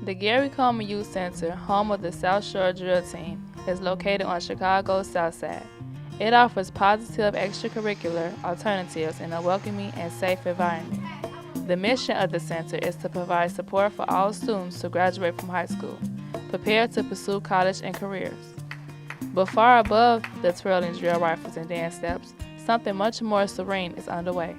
The Gary Coleman Youth Center, home of the South Shore Drill Team, is located on Chicago's South Side. It offers positive extracurricular alternatives in a welcoming and safe environment. The mission of the center is to provide support for all students to graduate from high school, prepared to pursue college and careers. But far above the twirling drill rifles and dance steps, something much more serene is underway.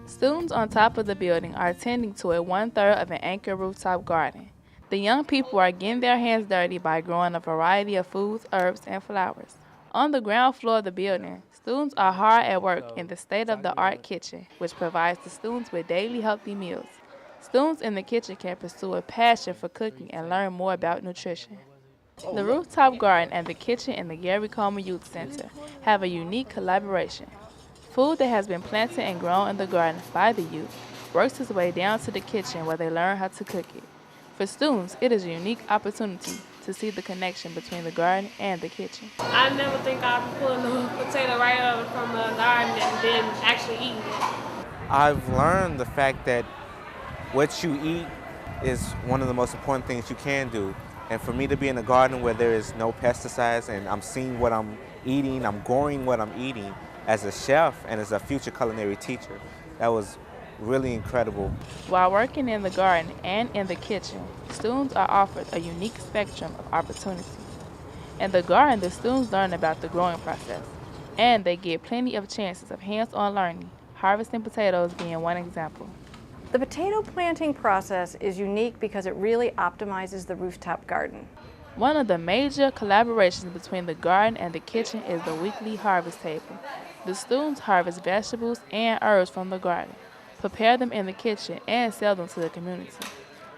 Students on top of the building are tending to a 1/3 of an acre rooftop garden. The young people are getting their hands dirty by growing a variety of foods, herbs, and flowers. On the ground floor of the building, students are hard at work in the state-of-the-art kitchen, which provides the students with daily healthy meals. Students in the kitchen can pursue a passion for cooking and learn more about nutrition. The rooftop garden and the kitchen in the Gary Coleman Youth Center have a unique collaboration. Food that has been planted and grown in the garden by the youth works its way down to the kitchen where they learn how to cook it. For students, it is a unique opportunity to see the connection between the garden and the kitchen. I never think I'd be pulling the potato right up from the garden and then actually eating it. I've learned the fact that what you eat is one of the most important things you can do. And for me to be in a garden where there is no pesticides and I'm seeing what I'm eating, I'm growing what I'm eating as a chef and as a future culinary teacher, that was really incredible. While working in the garden and in the kitchen, students are offered a unique spectrum of opportunities. In the garden, the students learn about the growing process, and they get plenty of chances of hands-on learning, harvesting potatoes being one example. The potato planting process is unique because it really optimizes the rooftop garden. One of the major collaborations between the garden and the kitchen is the weekly harvest table. The students harvest vegetables and herbs from the garden, prepare them in the kitchen, and sell them to the community.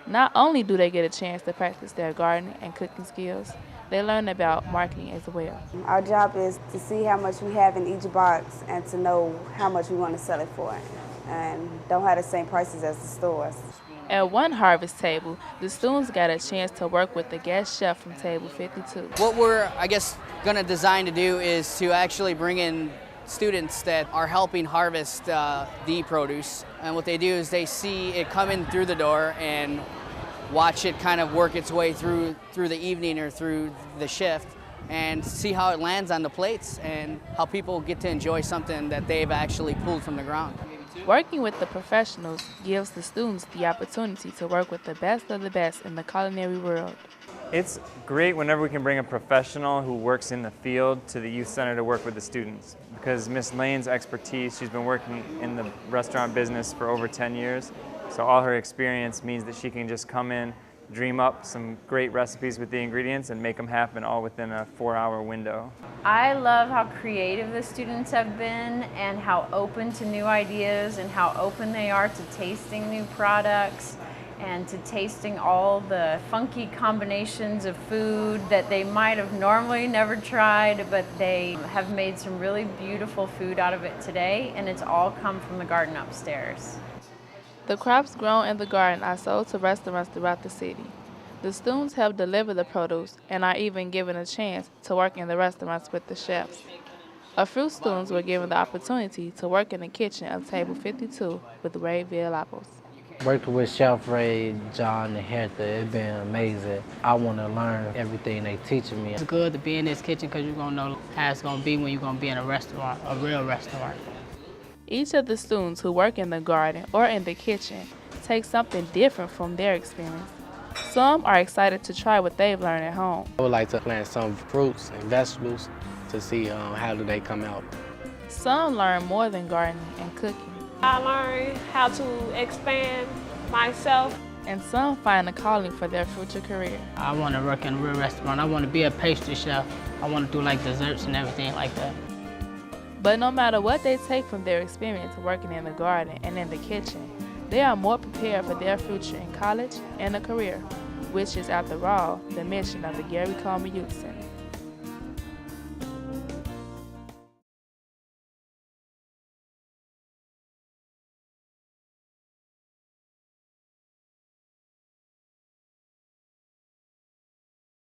Not only do they get a chance to practice their gardening and cooking skills, they learn about marketing as well. Our job is to see how much we have in each box and to know how much we want to sell it for, and don't have the same prices as the stores. At one harvest table, the students got a chance to work with the guest chef from table 52. What we're, going to design to do is to actually bring in students that are helping harvest the produce. And what they do is they see it come in through the door and watch it kind of work its way through the evening or through the shift and see how it lands on the plates and how people get to enjoy something that they've actually pulled from the ground. Working with the professionals gives the students the opportunity to work with the best of the best in the culinary world. It's great whenever we can bring a professional who works in the field to the youth center to work with the students, because Miss Lane's expertise, she's been working in the restaurant business for over 10 years, so all her experience means that she can just come in, dream up some great recipes with the ingredients and make them happen all within a 4-hour window. I love how creative the students have been and how open to new ideas and how open they are to tasting new products and to tasting all the funky combinations of food that they might have normally never tried, but they have made some really beautiful food out of it today, and it's all come from the garden upstairs. The crops grown in the garden are sold to restaurants throughout the city. The students help deliver the produce and are even given a chance to work in the restaurants with the chefs. A few students were given the opportunity to work in the kitchen of table 52 with Ray Villalobos. Working with Chef Ray, John, and Heather, it's been amazing. I want to learn everything they teaching me. It's good to be in this kitchen because you're going to know how it's going to be when you're going to be in a restaurant, a real restaurant. Each of the students who work in the garden or in the kitchen takes something different from their experience. Some are excited to try what they've learned at home. I would like to plant some fruits and vegetables to see how do they come out. Some learn more than gardening and cooking. I learned how to expand myself. And some find a calling for their future career. I want to work in a real restaurant. I want to be a pastry chef. I want to do like desserts and everything like that. But no matter what they take from their experience working in the garden and in the kitchen, they are more prepared for their future in college and a career, which is, after all, the mission of the Gary Coleman Youth Center.